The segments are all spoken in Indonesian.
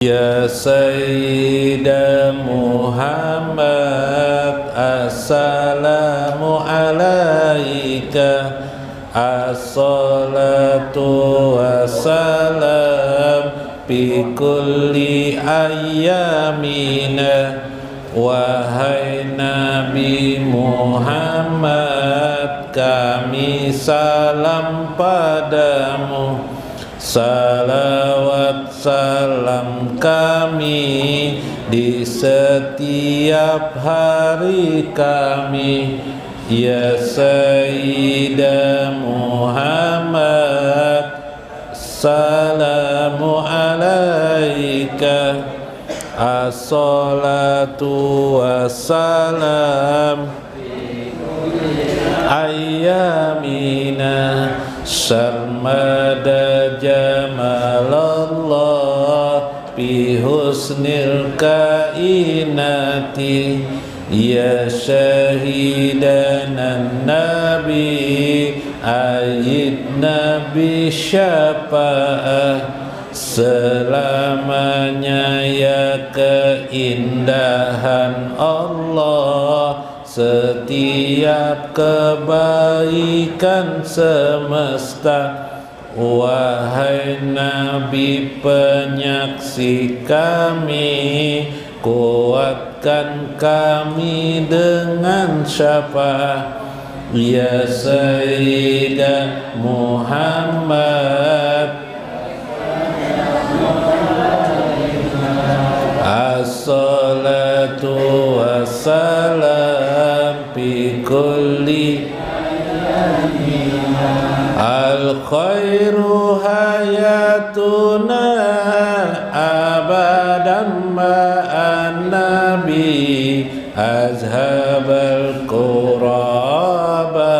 Ya Sayyida Muhammad, assalamu alaika, as-salatu wassalam bi kulli ayyamina. Wahai Nabi Muhammad, kami salam padamu. Salawat salam kami di setiap hari kami. Ya Sayyida Muhammad, salamu alaika, as-salatu wassalam ayyamina. Sarmada jamalallah bi husnil kainati. Ya syahidanan nabi, ayidna bi syafa'ah. Selamanya ya keindahan Allah, setiap kebaikan semesta. Wahai Nabi penyaksi kami, kuatkan kami dengan syafaat. Ya Sayyidah Muhammad, as-salatu wassalam bi kulli al-khairu hayatuna abadan ma'an nabi, azhabal quraba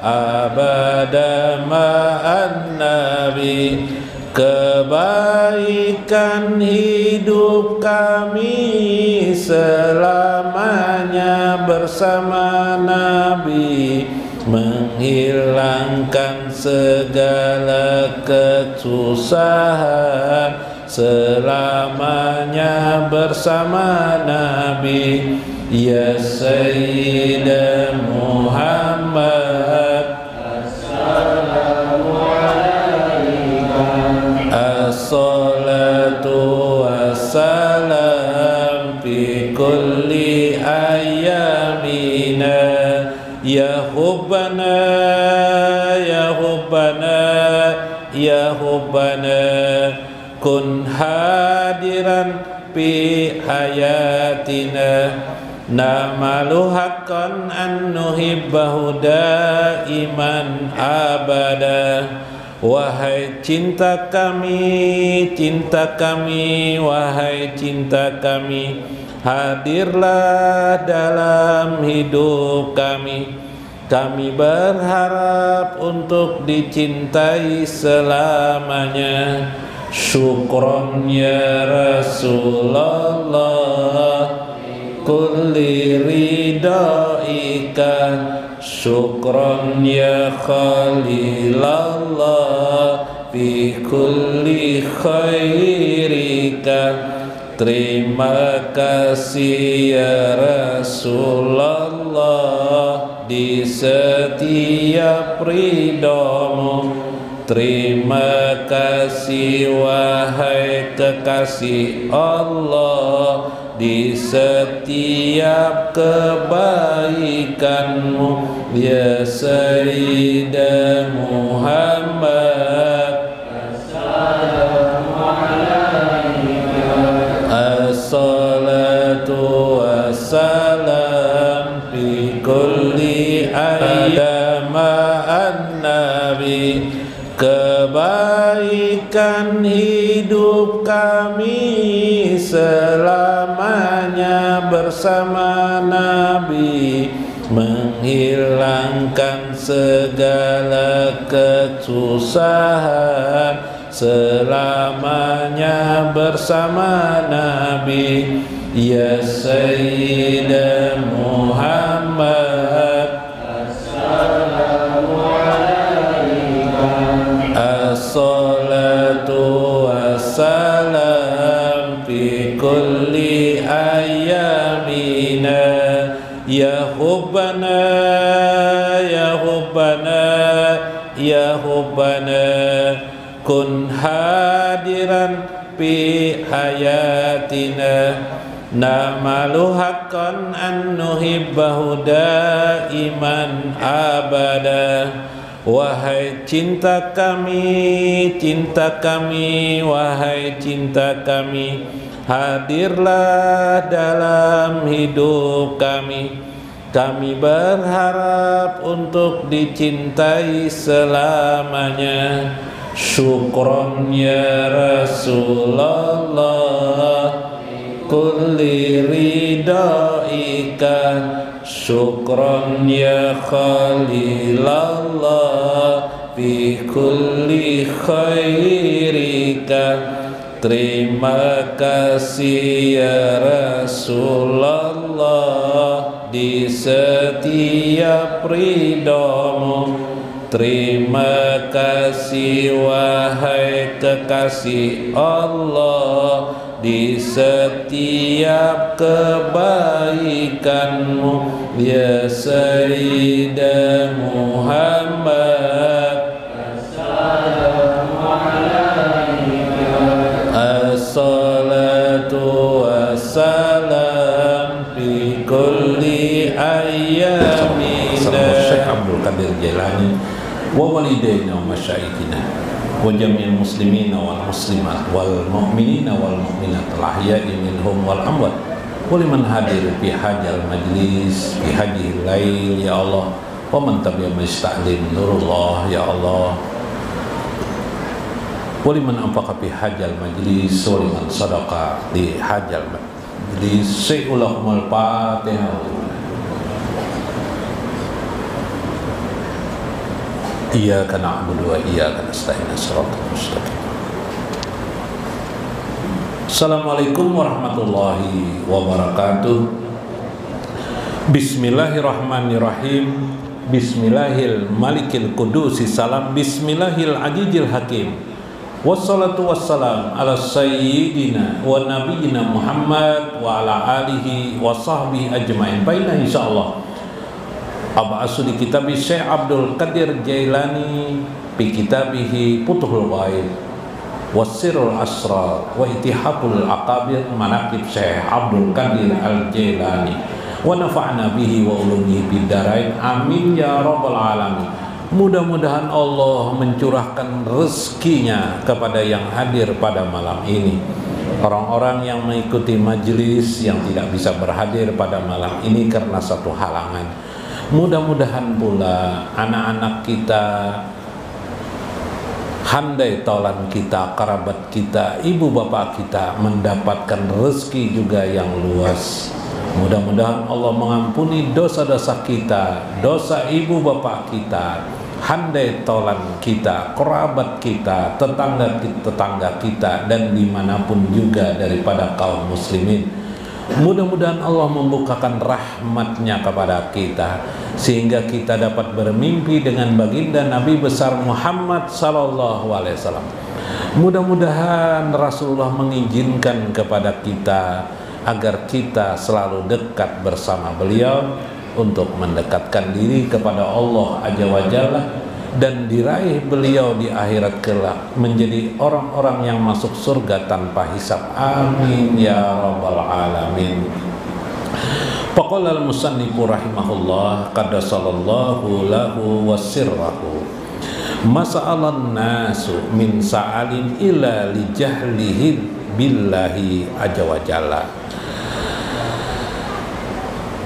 abadan ma'an nabi. Kebaikan hidup kami selamanya bersama Nabi, menghilangkan segala kesusahan selamanya bersama Nabi. Ya Sayyida Muhammad, as-salatu wassalam fi kulli ayyamina. Ya hubbana, ya hubbana, ya hubbana, kun hadiran fi hayatina. Namalu haqqan an nuhibbahu daiman abada. Wahai cinta kami, wahai cinta kami, hadirlah dalam hidup kami. Kami berharap untuk dicintai selamanya. Syukron ya Rasulullah, kulli ridhaika. Syukron ya Khalilallah, fi kulli khairika. Terima kasih ya Rasulullah di setiap ridhamu. Terima kasih wahai kekasih Allah di setiap kebaikanmu. Ya Sayyidah Muhammad, assalamu alaika, as-salatu wassalam fi kulli ayyama an-nabi. Kebaikan hidup kami selamanya bersama Nabi, menghilangkan segala kesusahan selamanya bersama Nabi. Ya Sayyidah Muhammad, assalamu alaika, as-salatu wassalam kulli ayyamina ya hubbana ya hubbana ya hubbana kun hadiran fi hayatina namalu haqqan an nuhibbahu daiman abada. Wahai cinta kami, wahai cinta kami, hadirlah dalam hidup kami. Kami berharap untuk dicintai selamanya. Syukron ya Rasulullah kulli ridhaika, syukron ya Khalilallah fi kulli khairika. Terima kasih ya Rasulullah di setiap ridhamu. Terima kasih wahai kekasih Allah di setiap kebaikanmu ya Sayyida Muhammad. As-salatu wassalam fi kulli ayyamina. Syekh Abdul Qadir Jailani wa walidayna wa masyayikhina wa jami'il muslimina wal muslimat wal mu'minina wal mu'minat al-ahya'i minhum wal amwat wa liman hadir fi hajjal majlis fi hajjil lail ya Allah wa man tabi'a musta'lim nurullah ya Allah wa liman anfaqa fi hajjal majlis wa liman sadaqa di hajjal majlis. Syai'ulahumul Fatihah. Iyyaka na'budu wa iyyaka nasta'in shiratal mustaqim. Assalamualaikum warahmatullahi wabarakatuh. Bismillahirrahmanirrahim. Bismillahil malikil qudusi salam. Bismillahil ajijil hakim. Wassalatu wassalam ala sayyidina wa nabiyyina Muhammad wa ala alihi wa sahbihi ajma'in. Baiklah, insyaallah Ab'asu di kitabih Syekh Abdul Qadir Jailani fi kitabihi Futuhul Ghaib Wasirul Asrar wa Itihaful Aqabir Manaqib Syekh Abdul Qadir Al-Jailani wa nafa'na bihi wa ulumihi bid-darain amin ya rabbal alamin. Mudah-mudahan Allah mencurahkan rezekinya kepada yang hadir pada malam ini. Orang-orang yang mengikuti majelis yang tidak bisa berhadir pada malam ini karena satu halangan. Mudah-mudahan pula anak-anak kita, handai tolan kita, kerabat kita, ibu bapak kita mendapatkan rezeki juga yang luas. Mudah-mudahan Allah mengampuni dosa-dosa kita, dosa ibu bapak kita, handai tolan kita, kerabat kita, tetangga kita, dan dimanapun juga daripada kaum muslimin. Mudah-mudahan Allah membukakan rahmatnya kepada kita sehingga kita dapat bermimpi dengan baginda Nabi besar Muhammad sallallahu alaihi wasallam. Mudah-mudahan Rasulullah mengizinkan kepada kita agar kita selalu dekat bersama beliau untuk mendekatkan diri kepada Allah Azza wa Jalla dan diraih beliau di akhirat kelak menjadi orang-orang yang masuk surga tanpa hisab. Amin ya rabbal alamin. Faqala al-musannifu rahimahullah qaddasallallahu lahu wa sirrahu masa'alan nasu min sa'alin ila li jahlihi billahi azza wa jalla.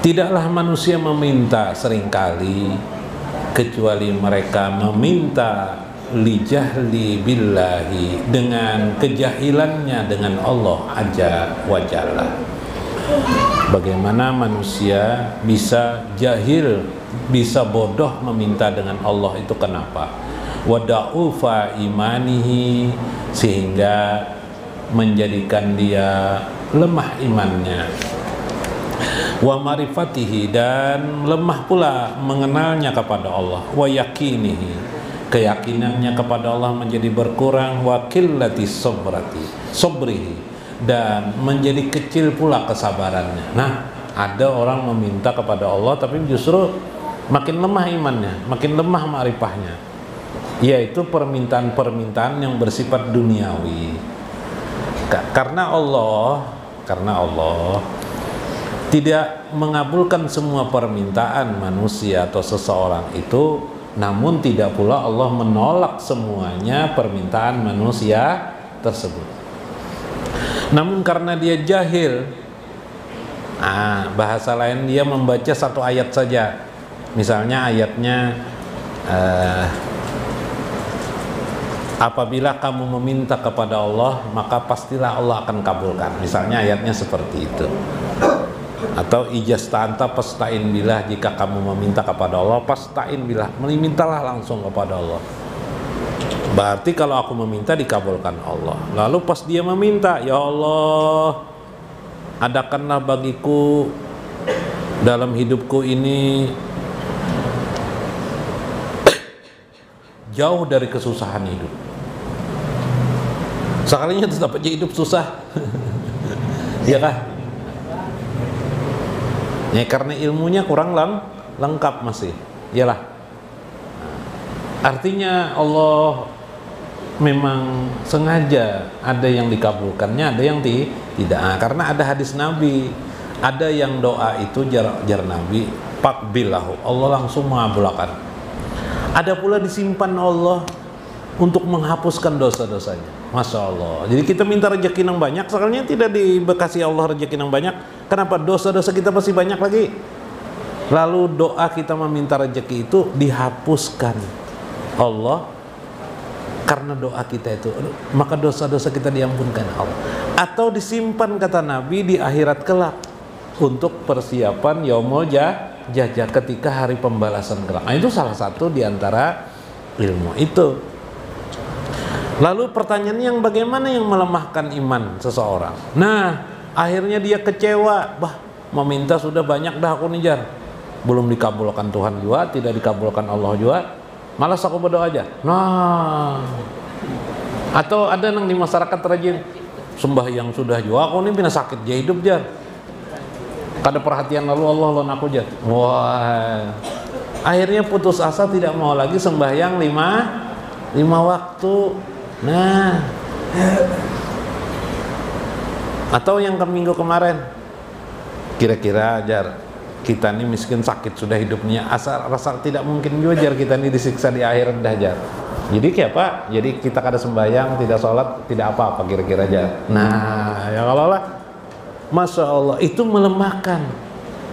Tidaklah manusia meminta seringkali kecuali mereka meminta li jahli billahi dengan kejahilannya dengan Allah azza wa jalla. Bagaimana manusia bisa jahil, bisa bodoh meminta dengan Allah itu kenapa? Wada'ufa imanihi, sehingga menjadikan dia lemah imannya. Wa marifatihi, dan lemah pula mengenalnya kepada Allah. Wa yakinihi, keyakinannya kepada Allah menjadi berkurang. Wa qillati sobrihi, dan menjadi kecil pula kesabarannya. Nah, ada orang meminta kepada Allah tapi justru makin lemah imannya, makin lemah ma'rifahnya, yaitu permintaan-permintaan yang bersifat duniawi. Karena Allah tidak mengabulkan semua permintaan manusia atau seseorang itu, namun tidak pula Allah menolak semuanya permintaan manusia tersebut. Namun karena dia jahil, bahasa lain dia membaca satu ayat saja. Misalnya ayatnya apabila kamu meminta kepada Allah maka pastilah Allah akan kabulkan. Misalnya ayatnya seperti itu. Atau ijasta'anta pasta'in billah, jika kamu meminta kepada Allah pasta'in billah, mintalah langsung kepada Allah. Berarti kalau aku meminta dikabulkan Allah. Lalu pas dia meminta, ya Allah, adakanlah bagiku dalam hidupku ini jauh dari kesusahan hidup. Sekalinya tetap aja hidup susah. Ya kah? Ya karena ilmunya kurang lengkap masih. Iyalah. Artinya Allah memang sengaja ada yang dikabulkannya, ada yang tidak. Karena ada hadis Nabi, ada yang doa itu jar Nabi faqbilahu, Allah langsung mengabulkan. Ada pula disimpan Allah untuk menghapuskan dosa-dosanya. Masya Allah. Jadi kita minta rezeki yang banyak, sekalinya tidak dibekasi Allah rezeki yang banyak. Kenapa? Dosa-dosa kita masih banyak lagi. Lalu doa kita meminta rezeki itu dihapuskan Allah karena doa kita itu, maka dosa-dosa kita diampunkan Allah. Atau disimpan kata Nabi di akhirat kelak untuk persiapan yaumul jazaa, ketika hari pembalasan kelak. Nah, itu salah satu diantara ilmu itu. Lalu pertanyaannya, yang bagaimana yang melemahkan iman seseorang? Nah, akhirnya dia kecewa, meminta sudah banyak dah aku nih, belum dikabulkan Tuhan juga, tidak dikabulkan Allah juga, malas aku berdoa aja. Nah, atau ada yang di masyarakat rajin sembahyang sudah juga, aku nih bina sakit dia hidup kada perhatian lalu Allah lon aku wah, akhirnya putus asa, tidak mau lagi sembahyang lima waktu. Nah, atau yang ke minggu kemarin, kira-kira kita ini miskin sakit sudah hidupnya, rasa tidak mungkin juga kita ini disiksa di akhirat dah Jadi kayak apa? Jadi kita kada sembahyang, tidak sholat, tidak apa-apa kira-kira Nah, ya kalau lah, Masya Allah, itu melemahkan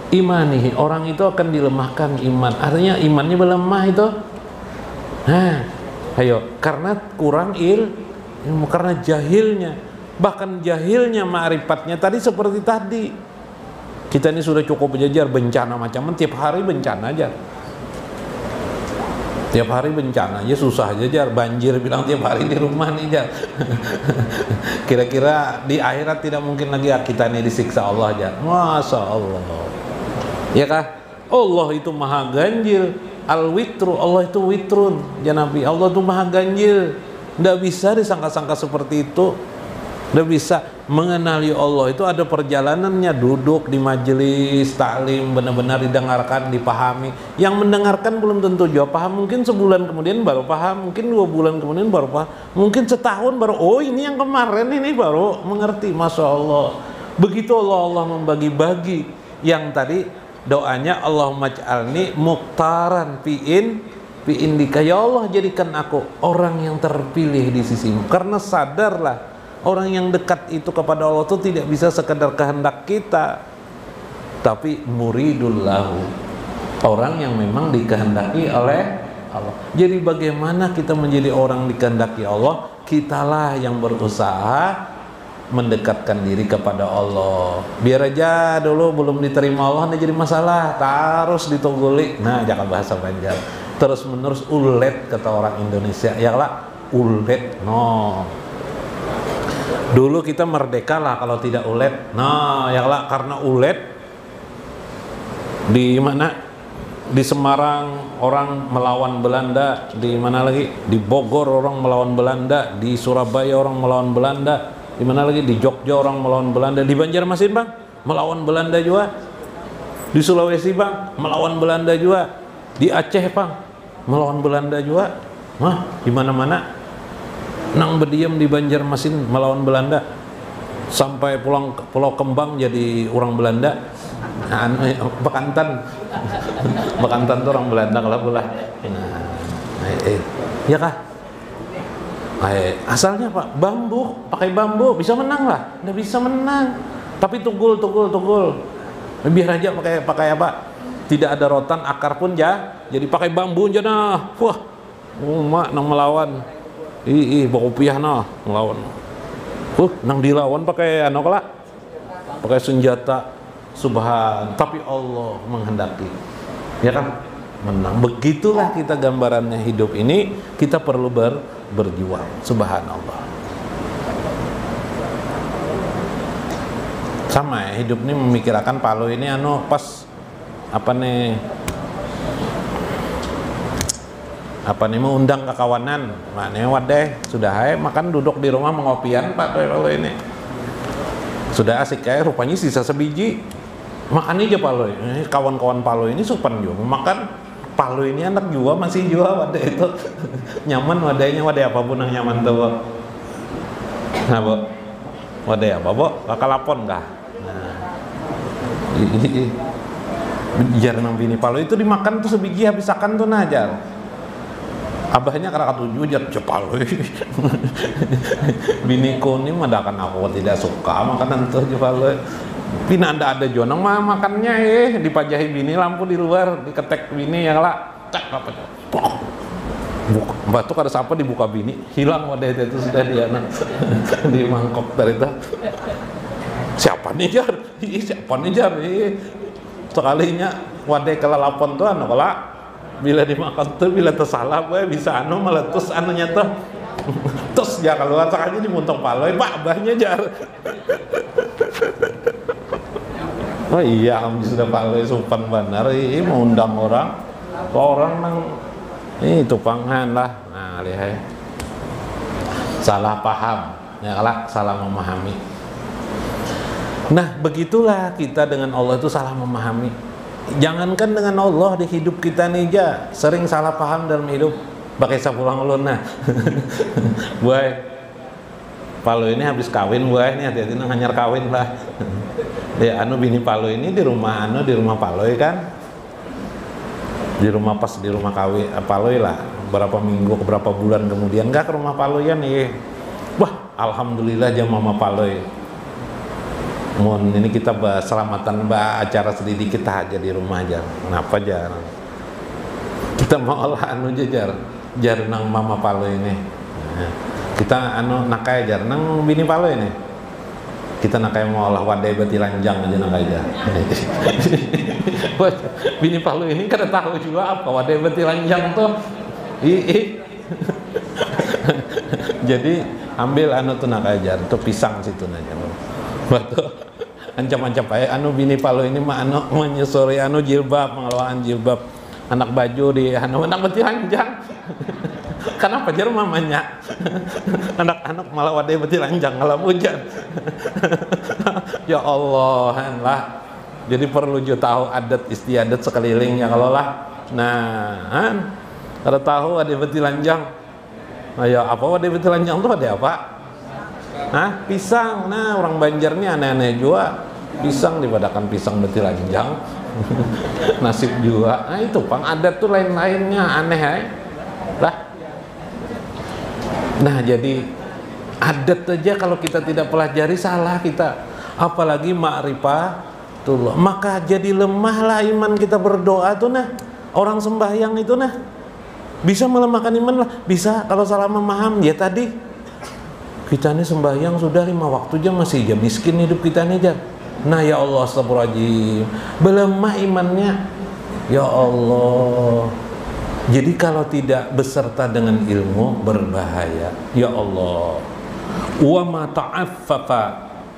imani. Orang itu akan dilemahkan iman. Artinya imannya melemah itu. Nah, ayo, karena kurang ilmu, karena jahilnya. Bahkan jahilnya ma'rifatnya tadi seperti tadi. Kita ini sudah cukup berjajar bencana macam-macam, tiap hari bencana aja. Tiap hari bencana aja, susah aja banjir bilang tiap hari di rumah nih Kira-kira di akhirat tidak mungkin lagi kita ini disiksa Allah aja. Masya Allah. Ya kah? Allah itu maha ganjil. Al-witru, Allah itu witrun. Ya Nabi, Allah itu maha ganjil. Tidak bisa disangka-sangka seperti itu. Tidak bisa. Mengenali Allah itu ada perjalanannya. Duduk di majelis taklim, benar-benar didengarkan, dipahami. Yang mendengarkan belum tentu juga paham. Mungkin sebulan kemudian baru paham, mungkin 2 bulan kemudian baru paham, mungkin setahun baru, oh ini yang kemarin ini baru mengerti. Masya Allah. Begitu Allah membagi-bagi. Yang tadi doanya, Allahumma ja'alni muqtaran fi indika, ya Allah jadikan aku orang yang terpilih di sisimu. Karena sadarlah, orang yang dekat itu kepada Allah itu tidak bisa sekedar kehendak kita, tapi muridul lahu, orang yang memang dikehendaki oleh Allah. Jadi bagaimana kita menjadi orang dikehendaki Allah? Kitalah yang berusaha mendekatkan diri kepada Allah. Biar aja dulu belum diterima Allah, nah jadi masalah, terus ditogoli. Nah, jangan bahasa Banjar. Terus menerus ulet kata orang Indonesia. Ya lah, ulet. No. Dulu kita merdeka lah kalau tidak ulet. Nah, ya lah, karena ulet di mana? Di Semarang orang melawan Belanda, di mana lagi? Di Bogor orang melawan Belanda, di Surabaya orang melawan Belanda. Di mana lagi? Di Jogja orang melawan Belanda, di Banjarmasin Bang melawan Belanda juga, di Sulawesi Bang melawan Belanda juga, di Aceh Bang melawan Belanda juga, di mana-mana nang berdiam di Banjarmasin melawan Belanda, sampai pulang ke Pulau Kembang jadi orang Belanda. Bekantan Bekantan tuh orang Belanda kalau pula. Ya kah? Asalnya Pak, bambu, pakai bambu bisa menang lah. Nggak bisa menang, tapi tugul. Biar aja pakai apa? Tidak ada rotan, akar pun jadi pakai bambu aja nah. Wah, mak nang melawan. Bawa kopiah nah melawan. Nang dilawan pakai pakai senjata. Subhan, tapi Allah menghendaki, ya kan, menang. Begitulah kita gambarannya hidup ini, kita perlu berjuang. Subhanallah. Sama ya, hidup ini memikirkan palu ini pas apa nih mengundang ke kawanan, maknanya wadah sudah makan duduk di rumah mengopian Pak palu ini. Sudah asik kayak rupanya sisa sebiji. Makan aja palu ini, kawan-kawan palu ini supan juga makan palu ini, anak juga masih juga wadah itu nyaman, wadahnya wadah apapun yang nyaman tuh. Nah Bu, wadah apa Bu? Kakak lapon kah? Nah, jar nang bini palu itu dimakan tuh sebiji habisakan tuh najar. Abahnya karena ketujuh jar palu. Biniku ini madakan aku tidak suka makanan tuh palu. Pina ada jonang mah makannya dipajahi bini, lampu di luar diketek bini yang lah cek apa batu kada siapa dibuka bini hilang wadah itu sudah dia di mangkok dari itu. Siapa nih jar sekalinya wadah kelalapon tuh kalau bila dimakan tuh bila tersalah gue bisa meletus anunya tuh terus ya keluar sakanya dimuntung paloy Pak abahnya jar. Oh iya, sudah Pak Supan benar, mau undang orang nang tupangan lah. Nah, lihat salah paham, ya lah, salah memahami. Nah, begitulah kita dengan Allah itu salah memahami. Jangankan dengan Allah di hidup kita nih aja, sering salah paham dalam hidup. Pakai sapulang ulun nah. Buai, palu ini habis kawin buai, ini hati-hati nang hanyar kawin lah. Ya bini palu ini di rumah Paloy kan, di rumah kawin Paloy lah, berapa minggu berapa bulan kemudian ke rumah Paloy nih. Wah, alhamdulillah jam mama Paloy. Mohon ini kita selamatan acara sedikit kita aja di rumah aja. Kenapa jar? Kita mau olah jar nang mama Paloy ini. Nah, kita nakai jar nang bini Paloy ini. Kita nakai mau olah wadai bati lanjang aja nakai aja. Bini palu ini kada tahu juga apa wadai bati lanjang tuh. Jadi ambil tuh nakai aja, tuh pisang situ aja. Batu ancam-ancam aja bini palu ini mah menyusuri jilbab, pengelolaan jilbab, anak baju di anak bati lanjang. Kenapa jar mamanya anak-anak malah wadai beti lanjang kalau hujan. Ya Allah lah, jadi perlu juga tahu adat istiadat sekelilingnya kalau lah. Nah kada tahu wadai beti lanjang. Nah ya apa wadai beti lanjang tuh ada apa? Pisang. Nah orang Banjar nih aneh-aneh juga, pisang dibadakan pisang beti lanjang. Nasib juga. Nah itu pang adat tuh lain-lainnya aneh lah. Nah jadi adat aja kalau kita tidak pelajari salah kita, apalagi ma'rifatullah, maka jadi lemahlah iman kita berdoa tuh nah. Orang sembahyang itu nah bisa melemahkan iman lah, bisa kalau salah memaham. Ya tadi kita nih sembahyang sudah 5 waktu aja masih miskin hidup kita nih jar. Nah ya Allah astagfirullahaladzim, belemah imannya ya Allah. Jadi kalau tidak beserta dengan ilmu berbahaya. Ya Allah. Wa ma ta'affafa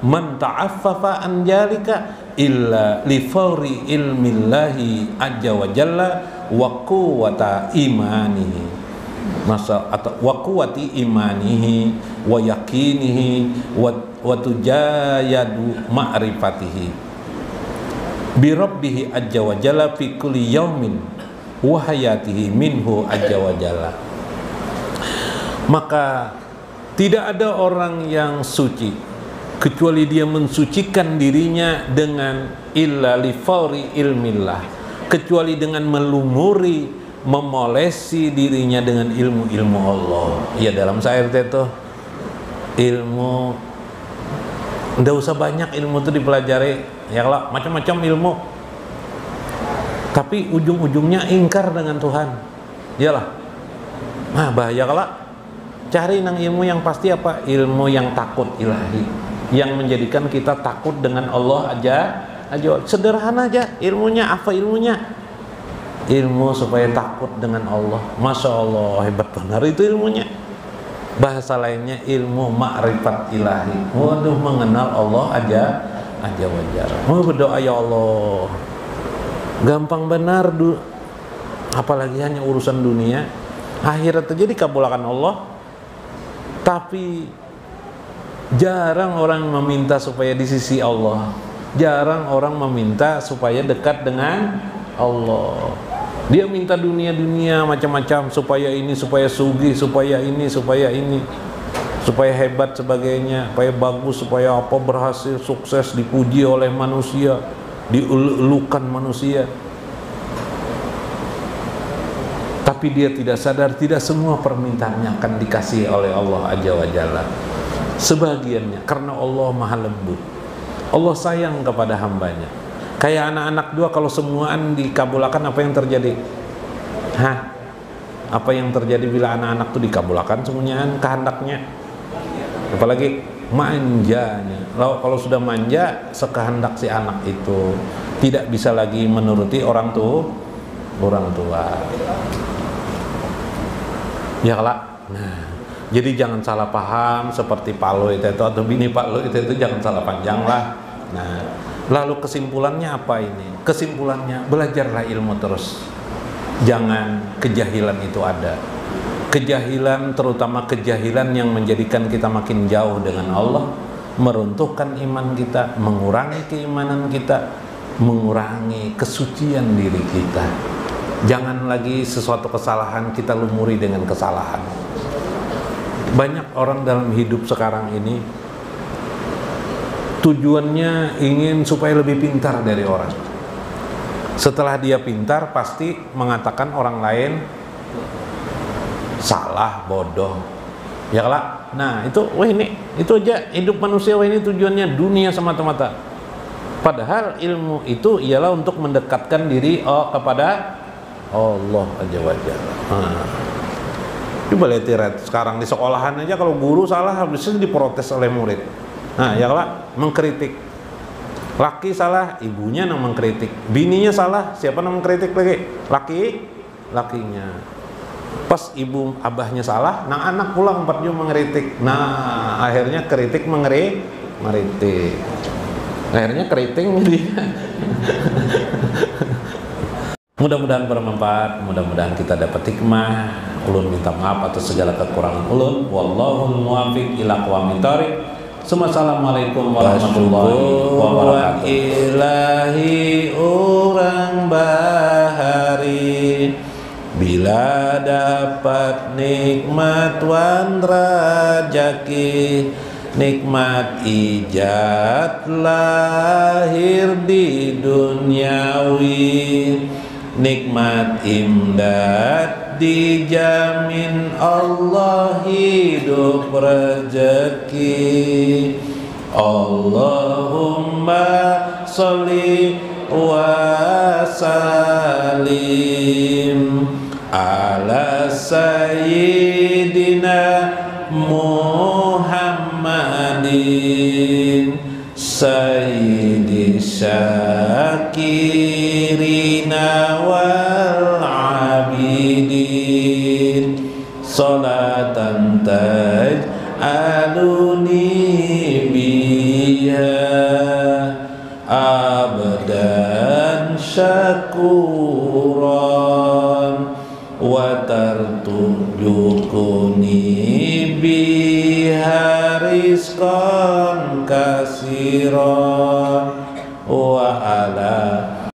man ta'affafa an jalika illa li fawri ilmillahi azza wa jalla wa quwwata imanihi. Masa atau wa quwwati imanihi. wa yaqinihi wa tujayadu ma'rifatihi bi rabbihi ajja wa jalla fi kulli yaumin wa hayatihi minhu ajja wa jalla. Maka tidak ada orang yang suci kecuali dia mensucikan dirinya dengan illa li fawri ilmillah, kecuali dengan melumuri, memolesi dirinya dengan ilmu-ilmu Allah. Ya dalam syair itu ilmu ndak usah banyak ilmu itu dipelajari, ya lah macam-macam ilmu. Tapi ujung-ujungnya ingkar dengan Tuhan. Iyalah. Nah, bahaya kalau cari nang ilmu yang pasti apa? Ilmu yang takut ilahi, yang menjadikan kita takut dengan Allah aja. Sederhana aja ilmunya. Apa ilmunya? Ilmu supaya takut dengan Allah. Masya Allah, hebat benar itu ilmunya. Bahasa lainnya ilmu ma'rifat ilahi. Waduh, mengenal Allah aja wajar. Mau berdoa, ya Allah, gampang benar apalagi hanya urusan dunia. Akhirat aja dikabulkan Allah. Tapi jarang orang meminta supaya di sisi Allah. Jarang orang meminta supaya dekat dengan Allah. Dia minta dunia-dunia macam-macam, supaya ini, supaya sugih, supaya ini, supaya hebat sebagainya, supaya bagus, supaya apa, berhasil, sukses, dipuji oleh manusia, diulukan manusia. Tapi dia tidak sadar, tidak semua permintaannya akan dikasih oleh Allah Azza wa Jalla. Sebagiannya karena Allah Maha Lembut. Allah sayang kepada hambanya. Kayak anak-anak dua, kalau semuaan dikabulkan, apa yang terjadi? Apa yang terjadi bila anak-anak itu dikabulkan semuanya kehendaknya? Apalagi manjanya. Kalau sudah manja, sekehendak si anak itu tidak bisa lagi menuruti orang tua. Ya lah. Nah, jadi jangan salah paham seperti Pak Lo itu atau bini Pak Lo itu jangan salah panjang lah. Nah, lalu kesimpulannya apa ini? Kesimpulannya, belajarlah ilmu terus. Jangan kejahilan itu ada. Kejahilan, terutama kejahilan yang menjadikan kita makin jauh dengan Allah, meruntuhkan iman kita, mengurangi keimanan kita, mengurangi kesucian diri kita. Jangan lagi sesuatu kesalahan kita lumuri dengan kesalahan. Banyak orang dalam hidup sekarang ini tujuannya ingin supaya lebih pintar dari orang. Setelah dia pintar, pasti mengatakan orang lain salah, bodoh. Ya lah. Nah, itu itu aja hidup manusia. Ini tujuannya dunia semata-mata. Padahal ilmu itu ialah untuk mendekatkan diri kepada Allah Azza wa Jalla. Coba lihat sekarang di sekolahan aja, kalau guru salah habisnya diprotes oleh murid. Nah, ya lah, mengkritik. Laki salah, ibunya yang mengkritik. Bininya salah, siapa yang mengkritik lagi? Lakinya. Pas ibu abahnya salah, anak pulang 4 jam mengkritik. Nah, akhirnya kritik mengkritik. Akhirnya keriting jadinya. Mudah-mudahan bermanfaat, mudah-mudahan kita dapat hikmah. Ulun minta maaf atas segala kekurangan ulun. Wallahul muwaffiq ila aqwamit thoriq. Assalamualaikum warahmatullahi wabarakatuh. Ilahi orang bahari, bila dapat nikmat wan rajaki, nikmat ijat lahir di duniawi, nikmat imdad dijamin Allah hidup rezeki. Allahumma sholli wa sallim ala sayyidina Muhammadin sayyidi syakirina wal abidin, salatan taj'aluni biha abdan syakuran wa tartujukuni biha rizqan katsiran wa ala